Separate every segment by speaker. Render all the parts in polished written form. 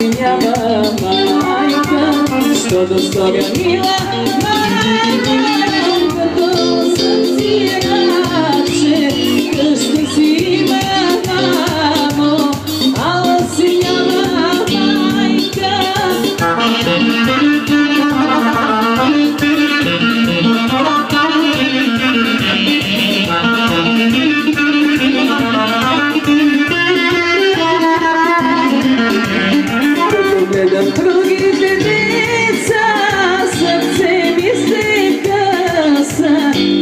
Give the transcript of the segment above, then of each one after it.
Speaker 1: Няма майка, що да сторя мила майка, като съм ти раче, къща си има мамо, ала си няма майка. Гледам другите деца, сърце ми се къса,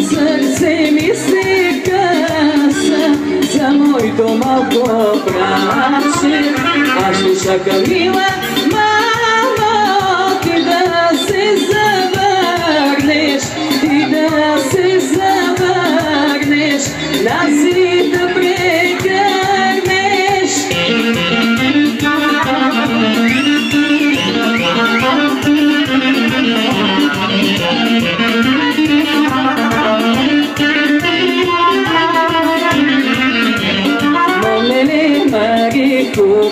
Speaker 1: сърце ми се къса, за моето малко братче. Аз ще чакам, мила мамо, ти да се завърнеш, ти да се завърнеш, да си да прекърнеш.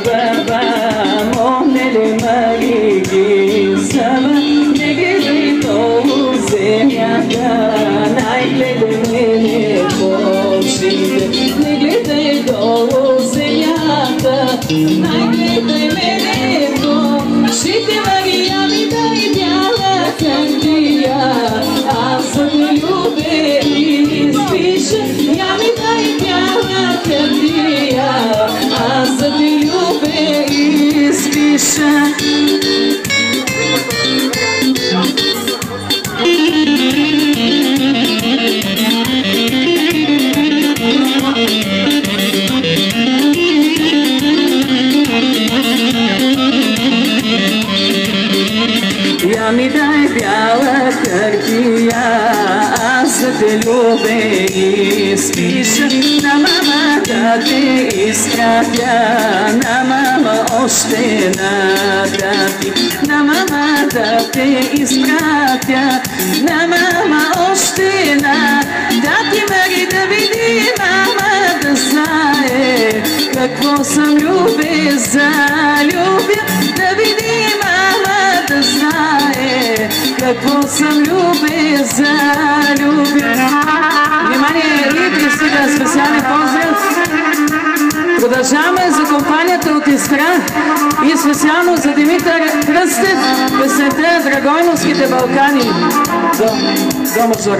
Speaker 1: Баба, монеле маги ги сама, не гледай долу земята, най-гледай мене в очите. Не гледай долу земята, най-гледай мене в очите. Мария ми дай бяла хартия, аз за те любя и спиша. Я ми дай бяла хартия, аз за те любя и спиша. Я ми дай бяла хартия, аз за те любя и спиша. На мама да те изпратя, на мама още на дати. На мама да те изпратя, на мама още на дати. Мари да види мама, да знае какво съм любя, залюбя. Да види мама, да знае какво съм любя, залюбя. Внимание, ритми сега специален поздрав. Продължаваме за компанията от Искра и специално за Димитър Кръстев, песента Драгойновските Балкани. До мажор.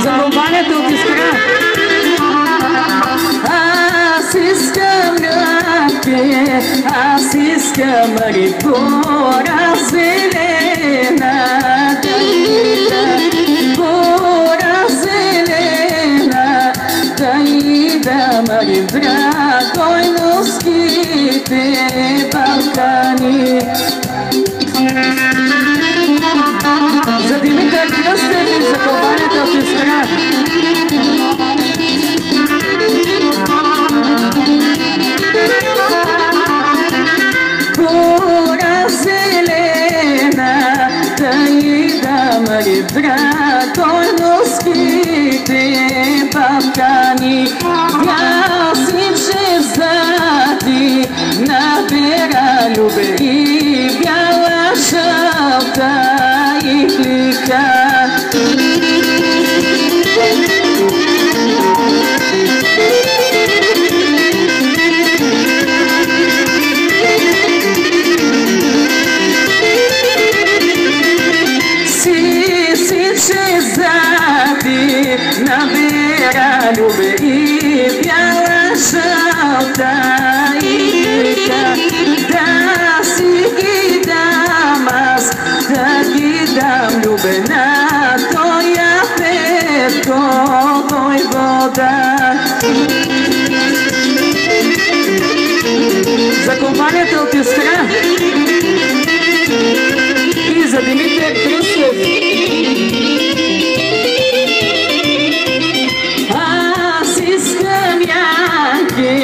Speaker 1: За компанията от Искра. Аз искам ръке, аз искам рибора зелена, гора зелена, да и да мари Драгойновските Балкани. За Димитър Кръстев и за компанията от Искра. Гора зелена, да и да мари Драгойновските Балкани. Яснице зади набера любе и бяла жълта иглика. Сисиче зади набера любе и бяла жълта иглика. Да си ги дам аз, да ги дам любе на тоя петко войвода. За компанията от Искра и за Димитър Кръстев. Аз искам Янки,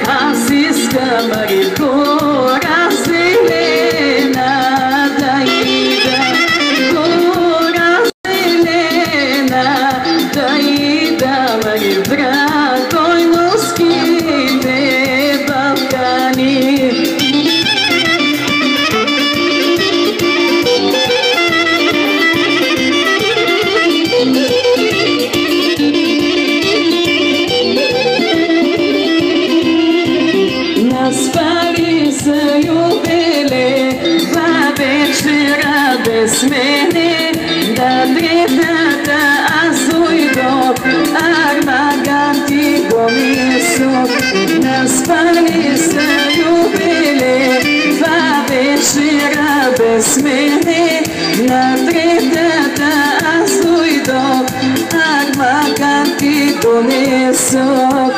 Speaker 1: аз искам третата аз дойдох, армаганти го несох. Наспали са любили, два вечера без мене. На третата аз дойдох, армаганти го несох.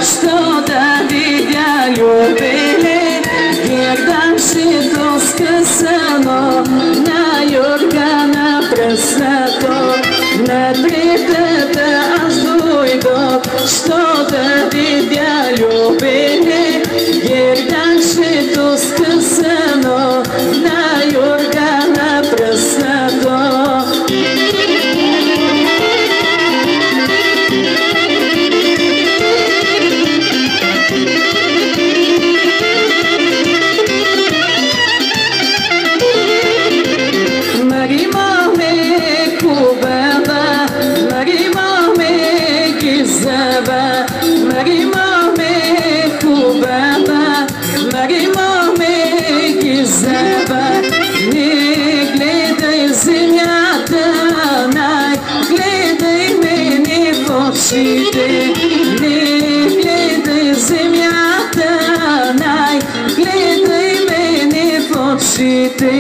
Speaker 1: Що да видя любили, герданшето скъсано на Йоргана пръснато. На третата аз дойдох, що да видя любили, герданшето скъсано на Йоргана пръснато. Не гледай земята, най, гледай мене в очите. Не гледай земята, най, гледай мене в очите.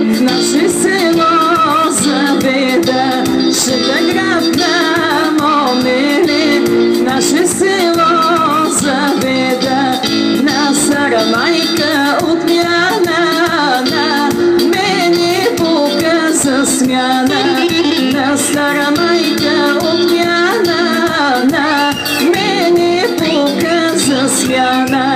Speaker 1: В наше село заведа, шетаградна момеле, в наше село заведа, на сарамайка отмяна, на мене показа смяна, на сарамайка отмяна, на мене показа смяна.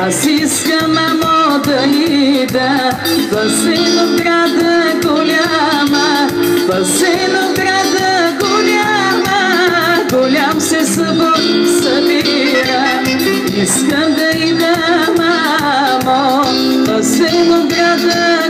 Speaker 1: Аз искам, амо, да ида в Асеновграда голяма, в Асеновграда голяма, голям се събор събира. Искам да ида, мамо, в Асеновграда